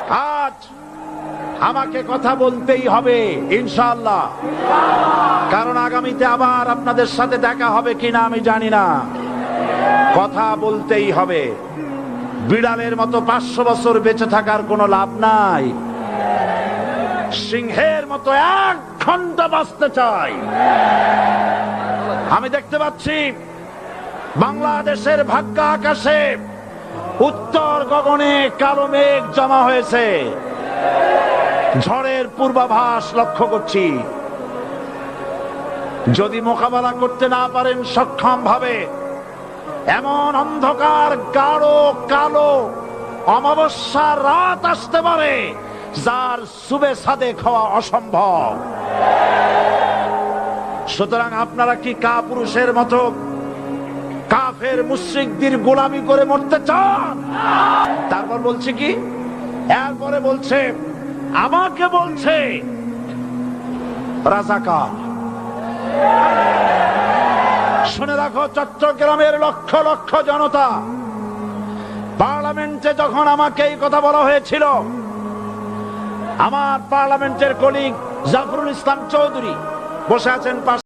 আজ আমাকে কথা বলতেই হবে ইনশাআল্লাহ, কারণ আগামীতে আবার আপনাদের সাথে দেখা হবে কিনা আমি জানি না। কথা বলতেই হবে। বিড়ালের মতো 500 বছর বেঁচে থাকার কোনো লাভ নাই। সিংহের মতো 1 ঘন্টা বাঁচতে চাই। আমি দেখতে পাচ্ছি বাংলাদেশের ভাগ্য আকাশে উত্তর গগনে কালো মেঘ জমা হয়েছে। ঝড়ের পূর্বাভাস লক্ষ্য করছি। যদি মোকাবেলা করতে না পারেন সক্ষম ভাবে, এমন অন্ধকার গাঢ় কালো অমাবস্যার রাত আসতে পারে যার সুবে সাদেক হওয়া অসম্ভব। সুতরাং আপনারা কি কাপুরুষের মতো কাফের মুশরিকদের গোলামি করে মরতে চান? তারপর বলছে কি, এরপরে বলছে, আমাকে বলছে রাজাকার। শুনে রাখো চট্টগ্রামের লক্ষ লক্ষ জনতা, পার্লামেন্টে যখন আমাকে এই কথা বলা হয়েছিল, আমার পার্লামেন্টের কলিগ জাফরুল ইসলাম চৌধুরী বসে আছেন পাশে।